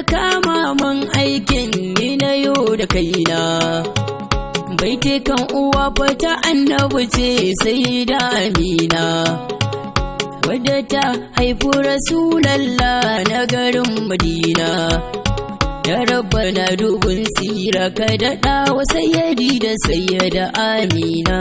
kama man aikin ni na yau da kaina. Baitukan uwa fata annabi ce sayyada Amina, wadda ta haifi Rasulallah na garin Madina. Ya Rabbana dubin tsira ka daɗa wa sayyadi da sayyada Amina.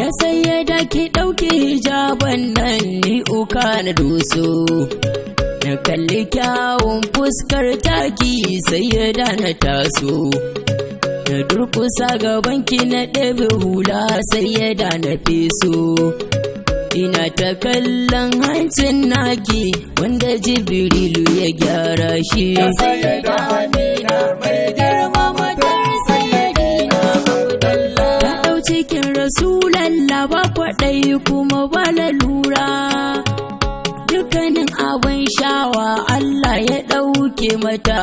Ya sayyada ki ɗauki hijaban nan ni uka na doso, na kalli kyawun fuskar taki sayyada na taso. Na durkusa gabanki na ɗebe hula sayyada na feso. Ina ta kallon hancin naki wanda Jibrilu ya gyara shi. Ya sayyada Amina mai girma matar sayyadina Abdallah. Ta ɗau cikin Rasulallah ba kwaɗayi kuma ba lalura. Dukkanin abin shawa Allah ya ɗauke mata.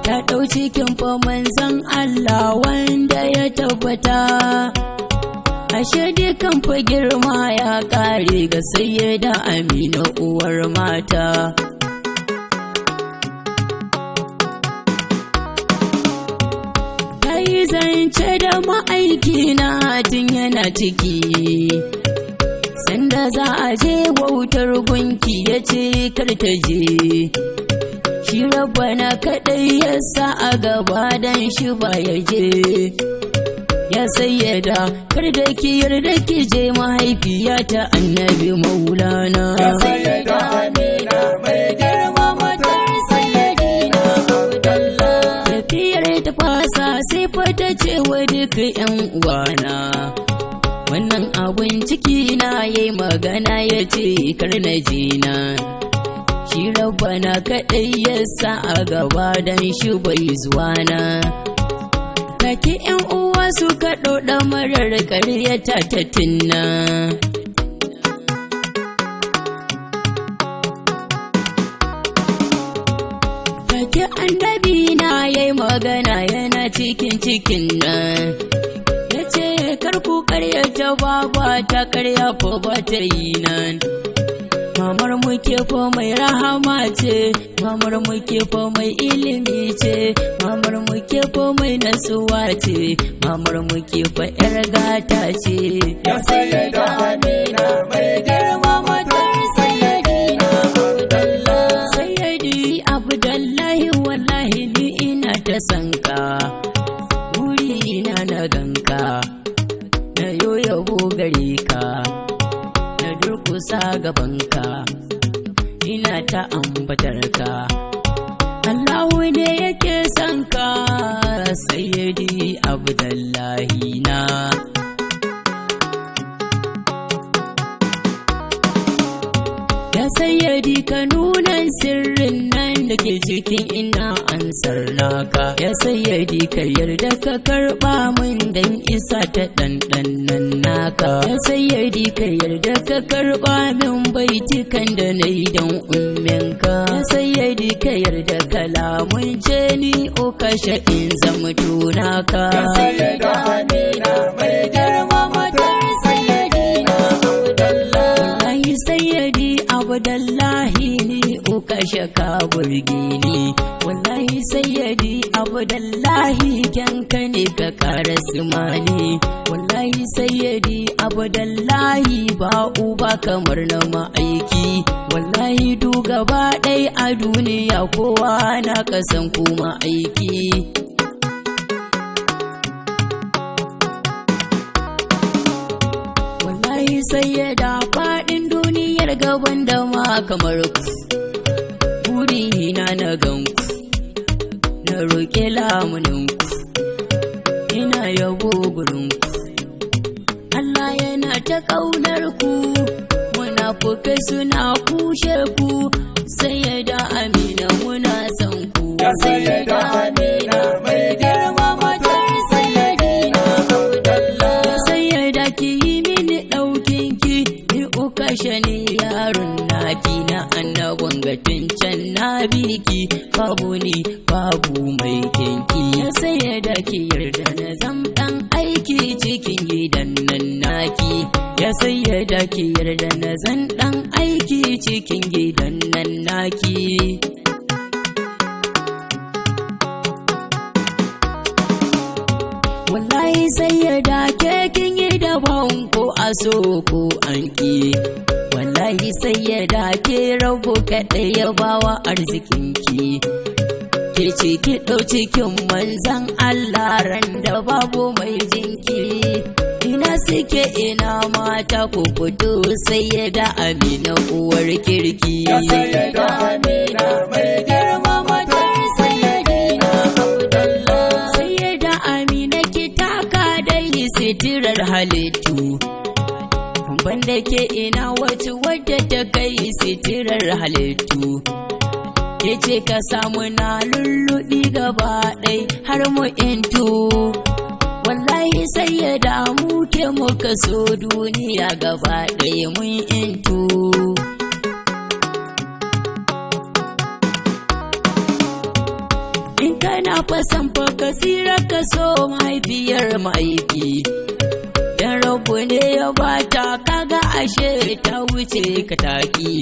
Ta ɗau cikin fa manzon Allah wanda ya tabbata. Ashe dukan fa girma ya ƙare ga sayyada Amina uwar mata. Ta yi zance da ma'aikina tun yana ciki, sanda za a je wautar gunki ya ce kar ta je. Shi Rabbana kaɗai ya sa a gaba dan shi ba ya je. Ya sayyada kar da ki yarda ki je mahaifiya ta annabi maulana. Ya sayyada Amina mai girma matar sayyadina Abdallah. Tafiyar ta fasa sai fata ce wa duka yan uwana, wannan abun ciki na yayi magana ya ce kar na je na. Shi Rabbana kaɗai ya sa a gaba dan shi bai zuwa na. Take ‘yan uwa suka ɗauɗa marar ƙaryata ta tunna. Take annabi na yayi magana yana cikin nan. Ya ce kar ku ƙaryata baba ta ƙarya ko ba ta yi nan. Mamar muke fa mai rahama ce, mamar muke fa mai ilimi ce, mamar muke fa mai nasuwa ce, mamar muke fa ‘yar gata ce. Ya sayyada Amina mai girma matar sayyadina Abdallah. Sayyadi Abdullahi wallahi ni ina ta sanka, wuri ina na ganka, na yo yabo gare ka. Durkusa gabanka ina ta ambatarka, Allahu ne yake son ka sayyidi Abdullahi na. Ya sayyadi ka nuna sirrin nan da ke cikin ina ansar naka. Ya sayyadi ka yarda ka karɓa min dan isa ta ɗanɗanan naka. Ya sayyadi ka yarda ka karɓa min baitikan da na yi don umminka. Ya sayyadi ka yarda kalamun ce ni ukasha in zama tunaka. Ya sayyada Amina mai girma matar sayyadina Abdallah. Wallahi sayyadi Abdullahi ni ukasha ka burge ni. Wallahi sayyadi Abdullahi kyanka ne ka ƙara simani. Wallahi sayyadi Abdullahi ba uba kamar na ma'aiki. Wallahi du gaba ɗai a duniya kowa na kasan kuma aiki. Wallahi sayyada faɗin duniyar gaban da ma kamar ku. Burina na ganku, na roƙe lamuninku, ina yabo gurinku. Allah yana ta ƙaunar ku, munafukai suna kushe ku. Sayyada Amina muna son ku. Ya sayyada Amina mai girma matar sayyadina Abdallah. Sayyada ki yi mini ɗaukinki, ni ukasha ne yaron naki. Na annabin gatin can na biki, babu ni babu mai kinki. Ya sayyada ki yarda na zam ɗan aiki cikin gidan nan naki. Ya ya sayyada ki yarda na zan dan aiki cikin gidan nan naki. Wallahi sayyada ke kin yi daban ko a so ko an ki. Wallahi sayyada ke rabu kaɗai ya bawa arzikinki. Ke ce ki ɗau cikin manzan Allah ran da babu mai jinki. Ina suke ina mata ku fito sayyada Amina uwar kirki. Ya sayyada Amina mai girma matar sayyadina Abdullah. Sayyada Amina ki taka dai sitirar halittu. Banda ke ina wacce wadda ta kai sitirar halittu. Ke ce ka samu na lulluɗi gaba ɗai har mu intu. Wallahi sayyada mu ke muka so duniya gaba ɗaya mun intu. In kana fasan fa kasira ka so mahaifiyar ma'aiki. Dan rabu ne ya bata kaga ashe ta wuce ka taki.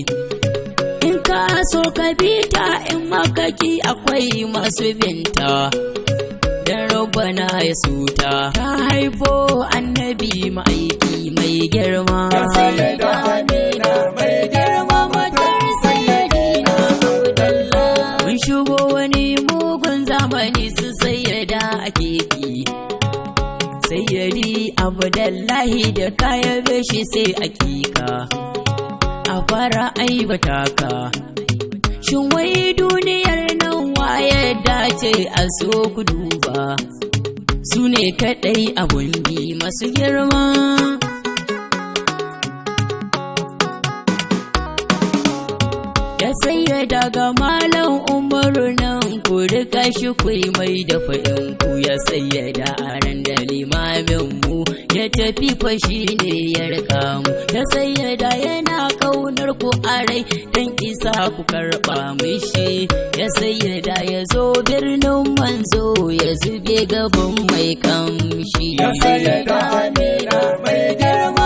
In ka so ka bita in makaki akwai masu binta. Dan rabbana ya suta ta haifo annabi ma'aiki mai girma. Ya sayyada Amina mai girma matar sayyadina Abdullah. Mun shigo wani mugun zamani su sayyada a keki. Sayyadi Abdullahi da kaya beshi sai akika. A fara aibata ka. Shin wai duniyar nan waye dace a so ku duba. Su ne kaɗai abun bi masu girma. Ya sayyada ga Malam Umaru nan ku rika shi kuyi mai da ku ya sayyada a ran da limamin mu ya tafi fashi ne ya rika mu. Ya sayyada yana kaunar ku a rai dan isa ku karɓa mishi. Ya sayyada ya zo birnin manzo ya zube gaban mai kamshi. Ya sayyada Amina mai girma